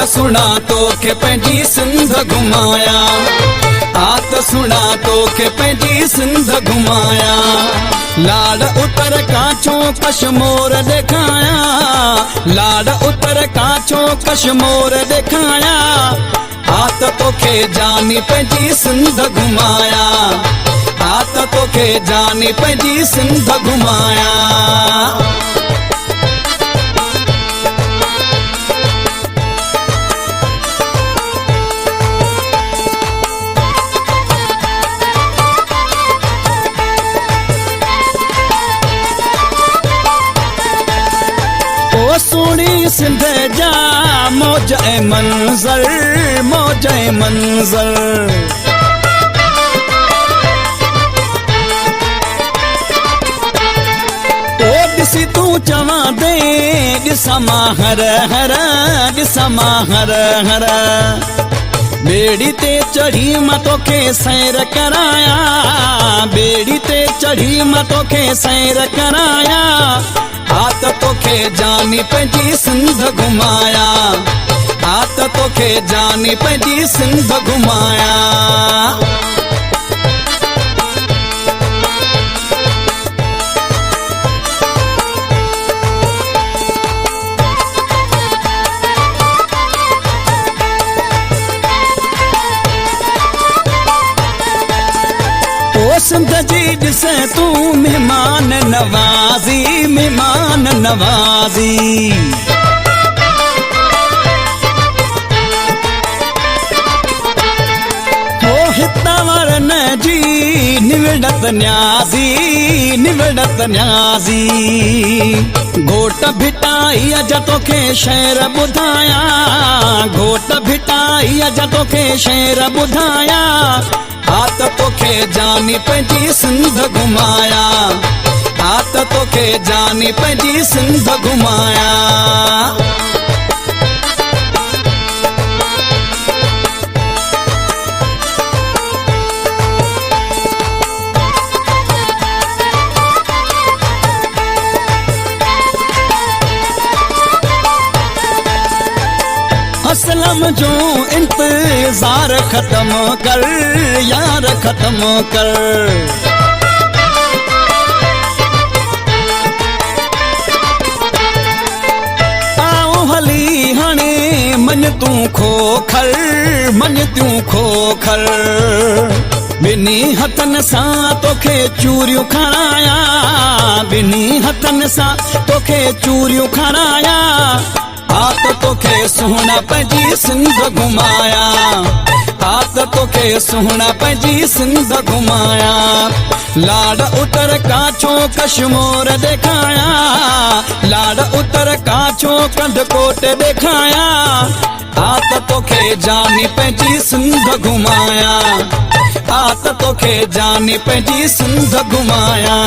सुना तोखे पंहिंजी सिंध घुमाया, आत सुना तोखे पंहिंजी सिंध घुमाया। लाड उतर काछो कश्मोर ॾेखाया, लाड उतर काछो कश्मोर ॾेखाया। आत तोखे जानी पंहिंजी सिंध घुमाया, आत तोखे जानी पंहिंजी सिंध घुमाया। सोनी सिंध जा मौज ऐं मंज़र, मौज ऐं मंज़र। ओ ॾिसी तूं चवां दे ॾिसां मां हर हर, ॾिसां मां हर हर। बेड़ी ते चढ़ी मां तोखे सैर कराया, बेड़ी ते चढ़ी मां तोखे सैर कराया। आत तोखे जानी पंहिंजी सिंध घुमाया, आत तोखे जानी पंहिंजी सिंध घुमाया। सिंध जी ॾिसे तूं मेहमान नवाज़ी, मेहमान नवाज़ी। हो हितां वारनि जी निवड़त न्याज़ी, निवड़त न्याज़ी। घोट भिटाईअ जा तोखे शहर ॿुधाया, घोट भिटाईअ जा तोखे शहर ॿुधाया। आत तोखे जानी पंहिंजी सिंध घुमाया, आत तोखे जानी पंहिंजी सिंध घुमाया। असलम जो इंतजार खत्म कर, यार खत्म कर। आओ हली हाणे मन तूं खोखर, मन तूं खोखर। ॿिन्ही हथनि सां तोखे चूरियूं खणाया, ॿिन्ही हथनि सां तोखे चूरियूं खणाया। आत तोखे सुहिणा पंहिंजी सिंध घुमाया, आत तोखे सुहिणा पंहिंजी सिंध घुमाया। लाड उतर काछो कश्मोर ॾेखाया, लाड उतर काछो कंडकोट ॾेखाया। आत तोखे जानी पंहिंजी सिंध घुमाया, आत तोखे जानी पंहिंजी सिंध घुमाया।